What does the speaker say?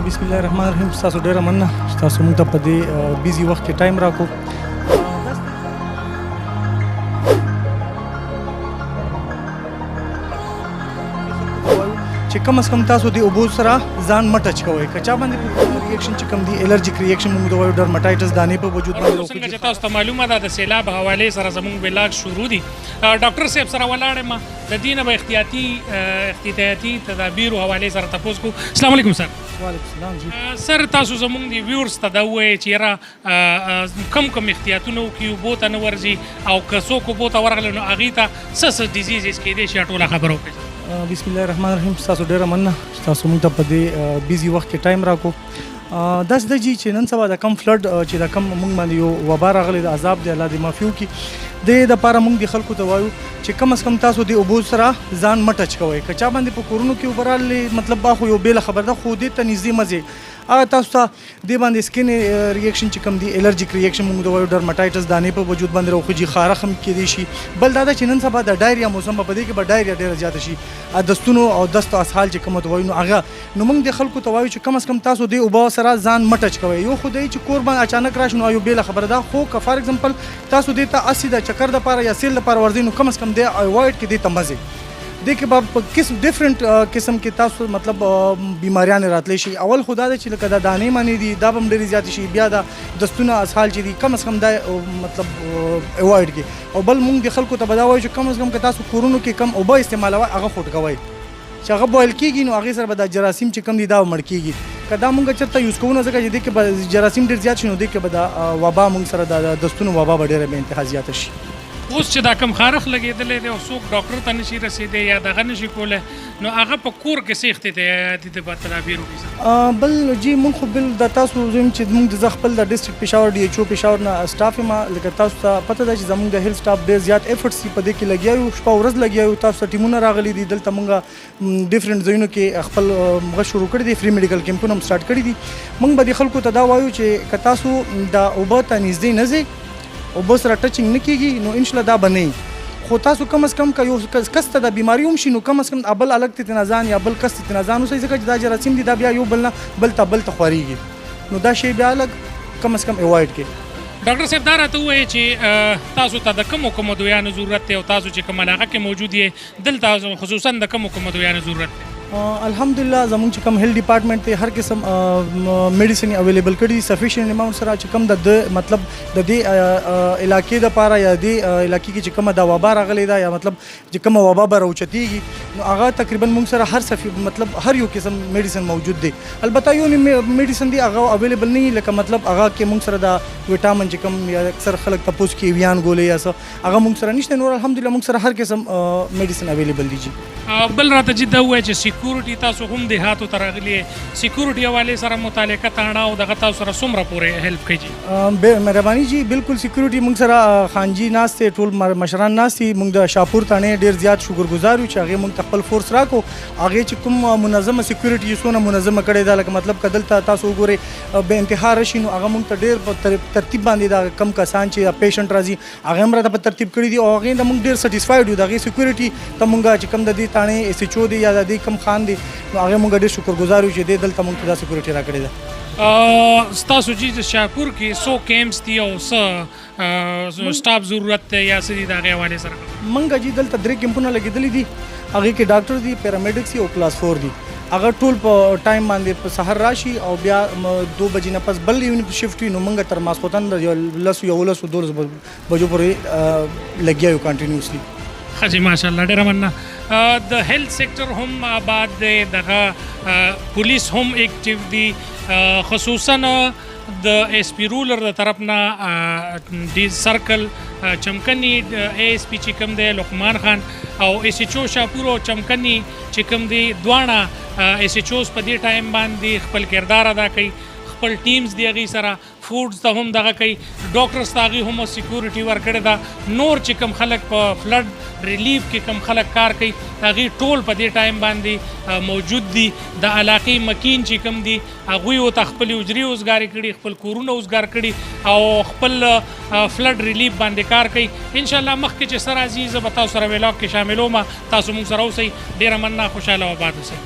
بسم الله الرحمن الرحیم. تاسو ډیره مننه چې تاسو موږ ته په دې بیزي وخت کې ټایم راکړو. چې کم از کم تاسو د اوبو سره ځان مه ټچ کوئ. که چا باندې ریاکشن چې کوم دی الرجیک ریاکشن موږ د وایو ډرماټایټس دانې په وجود باندې څنګه چې تاسو ته معلومه ده د سیلاب حوالې سره زموږ بلاګ شروع دي. ډاکټر صاحب سره ولاړ یم د دې نه به احتیاطي تدابیرو حوالې سره تپوس کوو. السلام علیکم سر. وعلیکم السلام. جی سر تاسو زموږ د ویورز ته دا ووایئ چې یاره کم احتیاطونه وکړي اوبو ته نه ورځي او که څوک اوبو ته ورغلی نو هغې ته څه ډیزیزز کیدای شي ټوله خبره وکړئ. بسم الله الرحمن الرحیم. تاسو ډیره مننه چې تاسو موږ ته په دې بیزي وخت کې ټایم راکړو. داسې ده چې نن سبا د کم فلډ چې د کم موږ باندې یو وبا راغلی د عذاب دی الله دې معافي وکړي. د دپاره موږ د خلکو ته وایو چې کم از کم تاسو د اوبو سره ځان مه ټچ کوئ. که چا باندې په کورونو کې اوبه راغلې مطلب با خو یو بېله خبره ده، خو دې ته نږدې مه ځئ. هغه تاسو ته دې باندې سکین ریاکشن چې کوم دی الرجیک ریاکشن موږ د وایو ډرماټایټس دانې په وجود باندې راوخیږي، خارښ هم کیدای شي. بل دا ده چې نن سبا د ډایریا موسم په دې کې به ډایریا ډېره زیاته شي. دستونو او دستو اسهال چې کوم ته وایو نو هغه نو موږ د خلکو ته وایو چې کم از کم تاسو د اوبو سره ځان مه ټچ کوئ. یو خو دی چې کور باندې اچانک راشي نو یو بېله خبره ده، خو که فار ایگزامپل تاسو دې ته اسې د چکر دپاره یا سیل دپاره ورځئ نو کم از کم دی اوایډ کې دې ته مه ځئ. دې کې به په ډفرنټ قسم کې تاسو مطلب بیماریانې راتلی شي. اول خو دا ده چې لکه د دانې مانې دي دا به هم ډېرې زیاتې شي، بیا د دستونه اسهال چې دي کم از کم دا مطلب اوایډ کړي. او بل موږ د خلکو ته به دا وایو چې کم از کم که تاسو کورونو کې کم اوبه استعمالوئ هغه خوټ کوئ. چې هغه بویل کېږي نو هغې سره به د جراثیم چې کم دي دا مړ کېږي. که دا موږ چېرته یوز کوو نو ځکه چې دې کې به جراثیم ډېر زیات شي نو دې کې به د وبا موږ سره د دستونو وبا به ډېره بې انتها زیاته شي. اوس چې دا کم خارښ لګېدلی دی او څوک ډاکټر ته نشي رسېدی یا دغه نشي کولی نو هغه په کور کې څه احتیاطي تدابیر وکړي. بل جی موږ خو بل د تاسو زم چې موږ د خپل د ډسټرکټ پېښور ډي ایچ او پېښور نه سټاف یم. لکه تاسو ته پته ده چې زموږ د هیلث سټاف ډېر زیات ایفرټس په دې کې لګیا یو، شپه ورځ لګیا یو. تاسو ته ټیمونه راغلي دي دلته موږ ډفرنټ ځایونو کې خپل مغه شروع کړي دي، فری میډیکل کیمپونه هم سټارټ کړي دي. موږ به د خلکو ته دا وایو چې که تاسو د اوبه ته نږدې نه ځئ، اوبه سره ټچینګ نه کېږي نو انشاءالله دا به نه وي. خو تاسو کم از کم که یو کس ته د بیماري هم شي نو کم از کم بل الګ ته ځان یا بل کس ته ځان اوسئ، ځکه چې دا جراثیم دي دا بیا یو بل نه بل ته خورېږي نو دا شی بیا الګ کم از کم اوایډ کړئ. ډاکټر صاحب دا راته ووایئ چې تاسو ته د کومو دویانو ضرورت دی او تاسو چې کوم علاقه کې موجود یې دلته خصوصا د کومو دویانو ضرورت دی؟ الحمدلله زموږ چې کوم هیلث ډپارټمنټ دی هر قسم میډیسن اویلیبل کړي سفیشینټ اماونټ سره چې کوم د مطلب د دې علاقې دپاره یا دې علاقې کې چې کومه د وبا راغلی ده یا مطلب چې کومه وبا به راوچتېږي نو هغه تقریبا موږ سره مطلب هر یو قسم میډیسن موجود دی. البته یو میډیسن دی هغه اویلیبل نه وي، لکه مطلب هغه کې موږ سره د ویټامین چې کوم یا اکثر خلک تپوس کوي ویان ګولې یا څه هغه موږ سره نشته. نور الحمدلله موږ سره هر قسم میډیسن اویلیبل دي. بل راته چې دا ووایئ چې سیکورټي تاسو هم دیهاتو ته راغلي سیکورټي حوالې سره متعلقه تړاو دغه تاسو سره څومره پورې هیلپ کوي؟ مهرباني جی بالکل سیکورټي موږ سره خانجي ناست دی، ټول مشران ناست دي. موږ د شاپور تاڼې ډېر زیات شکرګزار یو چې هغې موږ ته خپل فورس راکړو. هغې چې کوم منظمه سیکورټي یې څونه منظمه کړې ده لکه مطلب که دلته تاسو وګورئ بې انتها راشي نو هغه موږ ته ډېر په ترتیب باندې د کم کسان چې پیشنټ راځي هغې هم راته په ترتیب کړي دي او هغې ته موږ ډېر سټسفایډ یو د هغې سیکورټي ته موږ چې کوم د دې تاڼې ایس ایچ او دی یا د دې کم خان دی نو هغه موږ ډېر شکرګزار یو چې دلته موږ ته دا سیکورټي راکړې ده. ستاسو چې د شاپور کې څو کیمپس دي او څه سټاف ضرورت دی یا څه دي د هغې حوالې سره؟ موږ چې دلته 3 کیمپونه لګېدلي دي، هغې کې ډاکټر دي، پیرامیډکس دي او کلاس 4 دي. هغه ټول په ټایم باندې په سحر راشي او بیا 2 بجې نه پس بل یونټ شفټ وي نو موږ تر ماسخوتن د 11 بجو پورې لګیا یو کنټینیوسلی. ښه جي ماشاءالله ډېره مننه. د هیلث سیکټر هم آباد دی، دغه پولیس هم ایکټیو دي، خصوصا د ایس پی رولر د طرف نه ډي سرکل چمکني اے ایس پی چې کوم دی لقمان خان او ایس ایچ او شاپور او چمکني چې کوم دی دواړه ایس ایچ اوز په دې ټایم باندې خپل کردار ادا کوي. خپل ټیمز دی هغې سره فوډز ته هم دغه کوي، ډاکټرز ته هغې هم سیکورټي ورکړې ده. نور چې کوم خلک په فلډ ریلیف کې کوم خلک کار کوي هغې ټول په دې ټایم باندې موجود دي. د علاقې مکین چې کوم دي هغوی ورته خپلې حجرې اوزګارې کړي، خپل کورونه اوزګار کړي او خپل فلډ ریلیف باندې کار کوي. انشاءالله مخکې چې څه راځي زه به تاسو سره ولاګ کې شاملوم. تاسو موږ سره اوسئ. ډېره مننه، خوشحاله او آباد اوسئ.